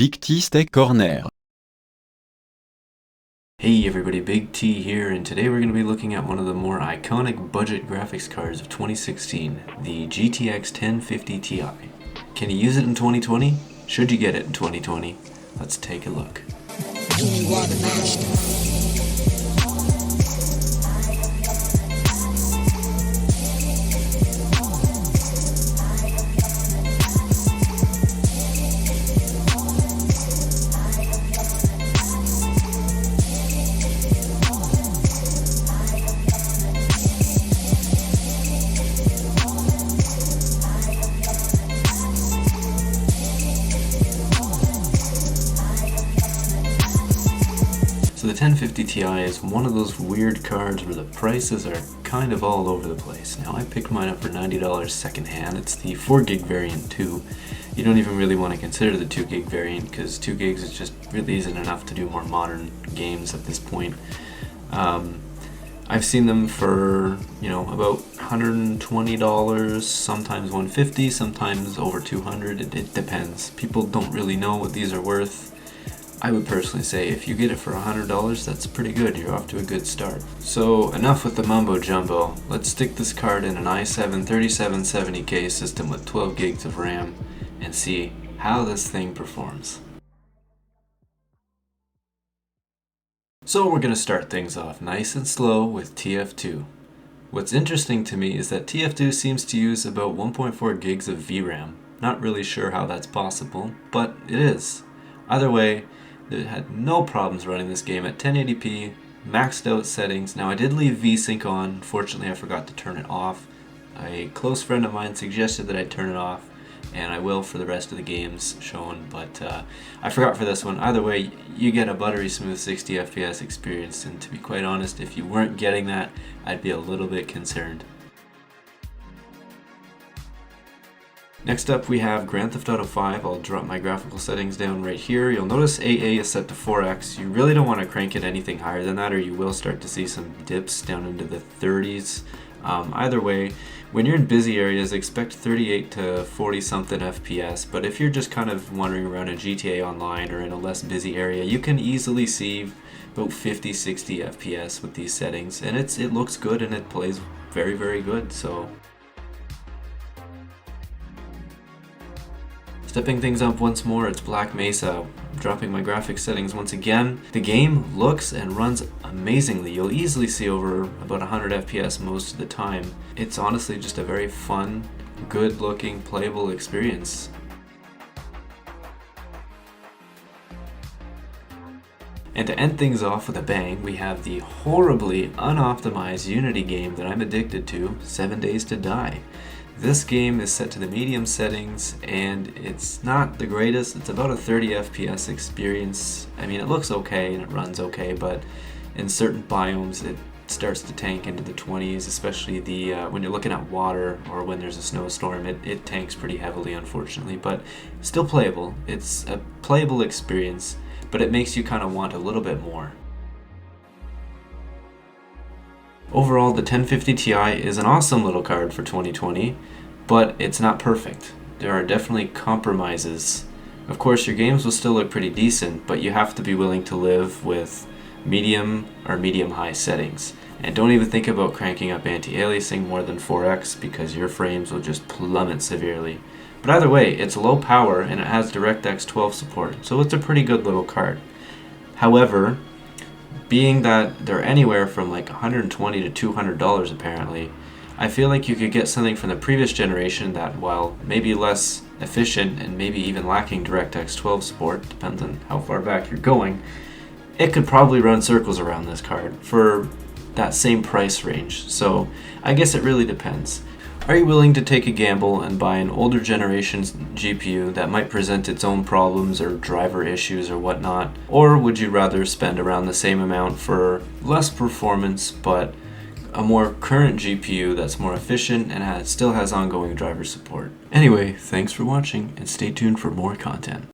Big T Steak Corner. Hey everybody, Big T here, and today we're going to be looking at one of the more iconic budget graphics cards of 2016, the GTX 1050 Ti. Can you use it in 2020? Should you get it in 2020? Let's take a look. So the 1050 Ti is one of those weird cards where the prices are kind of all over the place. Now I picked mine up for $90 secondhand. It's the 4 gig variant too. You don't even really want to consider the 2 gig variant because 2 gigs is just really isn't enough to do more modern games at this point. I've seen them for, about $120, sometimes $150, sometimes over $200. It depends. People don't really know what these are worth. I would personally say if you get it for $100, that's pretty good. You're off to a good start. So enough with the mumbo jumbo. Let's stick this card in an i7 3770K system with 12 gigs of RAM and see how this thing performs. So we're going to start things off nice and slow with TF2. What's interesting to me is that TF2 seems to use about 1.4 gigs of VRAM. Not really sure how that's possible, but it is. Either way, it had no problems running this game at 1080p, maxed out settings. Now I did leave VSync on, unfortunately I forgot to turn it off. A close friend of mine suggested that I turn it off, and I will for the rest of the games shown, but I forgot for this one. Either way, you get a buttery smooth 60 FPS experience, and to be quite honest, if you weren't getting that, I'd be a little bit concerned. Next up we have Grand Theft Auto 5. I'll drop my graphical settings down right here. You'll notice AA is set to 4x. You really don't want to crank it anything higher than that or you will start to see some dips down into the 30s. Either way, when you're in busy areas, expect 38 to 40 something FPS, but if you're just kind of wandering around in GTA Online or in a less busy area, you can easily see about 50-60 FPS with these settings, and it looks good and it plays very, very good. So stepping things up once more, it's Black Mesa. Dropping my graphics settings once again. The game looks and runs amazingly. You'll easily see over about 100 FPS most of the time. It's honestly just a very fun, good looking, playable experience. And to end things off with a bang, we have the horribly unoptimized Unity game that I'm addicted to, 7 Days to Die. This game is set to the medium settings and it's not the greatest. It's about a 30 FPS experience. I mean, it looks okay and it runs okay, but in certain biomes it starts to tank into the 20s, especially when you're looking at water or when there's a snowstorm, it tanks pretty heavily, unfortunately, but still playable. It's a playable experience, but it makes you kind of want a little bit more. Overall, the 1050 Ti is an awesome little card for 2020, but it's not perfect. There are definitely compromises. Of course, your games will still look pretty decent, but you have to be willing to live with medium or medium-high settings. And don't even think about cranking up anti-aliasing more than 4x because your frames will just plummet severely. But either way, it's low power and it has DirectX 12 support, so it's a pretty good little card. However, being that they're anywhere from like $120 to $200 apparently, I feel like you could get something from the previous generation that, while maybe less efficient and maybe even lacking DirectX 12 support, depends on how far back you're going, it could probably run circles around this card for that same price range. So I guess it really depends. Are you willing to take a gamble and buy an older generation's GPU that might present its own problems or driver issues or whatnot? Or would you rather spend around the same amount for less performance but a more current GPU that's more efficient and still has ongoing driver support? Anyway, thanks for watching and stay tuned for more content.